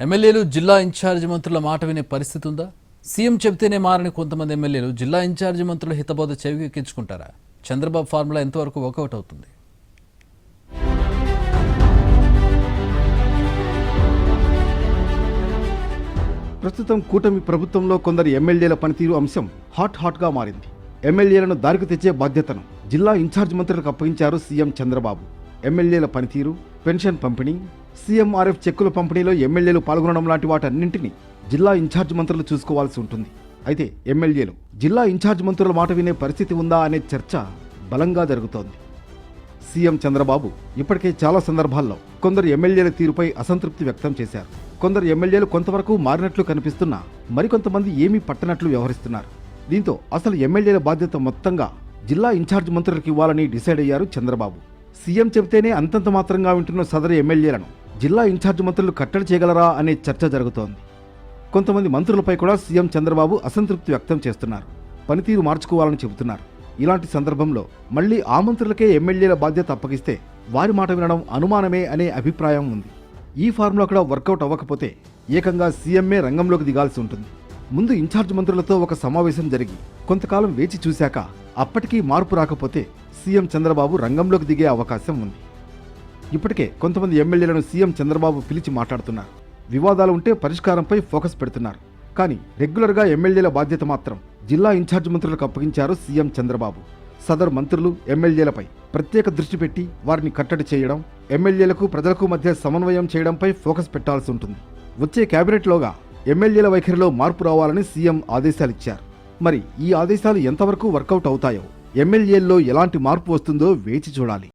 ఎమ్మెల్యేలు జిల్లా ఇన్ఛార్జి మంత్రుల మాట వినే పరిస్థితి ఉందా? సీఎం చెబితేనే మారని కొంతమంది ఎమ్మెల్యేలు జిల్లా ఇన్ఛార్జి మంత్రుల హితబోధ చెవికెక్కించుకుంటారా? చంద్రబాబు ఫార్ములా ఎంతవరకు వర్కౌట్ అవుతుంది? ప్రస్తుతం కూటమి ప్రభుత్వంలో కొందరు ఎమ్మెల్యేల పనితీరు అంశం హాట్గా మారింది. ఎమ్మెల్యేలను దారికి తెచ్చే బాధ్యతను జిల్లా ఇన్ఛార్జ్ మంత్రులకు అప్పగించారు సీఎం చంద్రబాబు. ఎమ్మెల్యేల పనితీరు, పెన్షన్ పంపిణీ, సీఎంఆర్ఎఫ్ చెక్కుల పంపిణీలో ఎమ్మెల్యేలు పాల్గొనడం లాంటి వాటన్నింటినీ జిల్లా ఇన్ఛార్జ్ మంత్రులు చూసుకోవాల్సి ఉంటుంది. అయితే ఎమ్మెల్యేలు జిల్లా ఇన్ఛార్జ్ మంత్రుల మాట వినే పరిస్థితి ఉందా అనే చర్చ బలంగా జరుగుతోంది. సీఎం చంద్రబాబు ఇప్పటికే చాలా సందర్భాల్లో కొందరు ఎమ్మెల్యేల తీరుపై అసంతృప్తి వ్యక్తం చేశారు. కొందరు ఎమ్మెల్యేలు కొంతవరకు మారినట్లు కనిపిస్తున్నా మరికొంతమంది ఏమీ పట్టనట్లు వ్యవహరిస్తున్నారు. దీంతో అసలు ఎమ్మెల్యేల బాధ్యత మొత్తంగా జిల్లా ఇన్ఛార్జ్ మంత్రులకు ఇవ్వాలని డిసైడ్ అయ్యారు చంద్రబాబు. సీఎం చెబితేనే అంతంత మాత్రంగా వింటున్న సదరు ఎమ్మెల్యేలను జిల్లా ఇన్ఛార్జ్ మంత్రులు కట్టడి చేయగలరా అనే చర్చ జరుగుతోంది. కొంతమంది మంత్రులపై కూడా సీఎం చంద్రబాబు అసంతృప్తి వ్యక్తం చేస్తున్నారు. పనితీరు మార్చుకోవాలని చెబుతున్నారు. ఇలాంటి సందర్భంలో మళ్లీ ఆ మంత్రులకే ఎమ్మెల్యేల బాధ్యత అప్పగిస్తే వారి మాట వినడం అనుమానమే అనే అభిప్రాయం ఉంది. ఈ ఫార్ములా కూడా వర్కౌట్ అవ్వకపోతే ఏకంగా సీఎంఏ రంగంలోకి దిగాల్సి ఉంటుంది. ముందు ఇన్ఛార్జ్ మంత్రులతో ఒక సమావేశం జరిగి కొంతకాలం వేచి చూశాక అప్పటికీ మార్పు రాకపోతే సీఎం చంద్రబాబు రంగంలోకి దిగే అవకాశం ఉంది. ఇప్పటికే కొంతమంది ఎమ్మెల్యేలను సీఎం చంద్రబాబు పిలిచి మాట్లాడుతున్నారు. వివాదాలు ఉంటే పరిష్కారంపై ఫోకస్ పెడుతున్నారు. కానీ రెగ్యులర్గా ఎమ్మెల్యేల బాధ్యత మాత్రం జిల్లా ఇన్ఛార్జ్ మంత్రులకు అప్పగించారు సీఎం చంద్రబాబు. సదరు మంత్రులు, ఎమ్మెల్యేలపై ప్రత్యేక దృష్టి పెట్టి వారిని కట్టడి చేయడం, ఎమ్మెల్యేలకు ప్రజలకు మధ్య సమన్వయం చేయడంపై ఫోకస్ పెట్టాల్సి ఉంటుంది. వచ్చే కేబినెట్లోగా ఎమ్మెల్యేల వైఖరిలో మార్పు రావాలని సీఎం ఆదేశాలిచ్చారు. మరి ఈ ఆదేశాలు ఎంతవరకు వర్కౌట్ అవుతాయో, ఎమ్మెల్యేల్లో ఎలాంటి మార్పు వస్తుందో వేచి చూడాలి.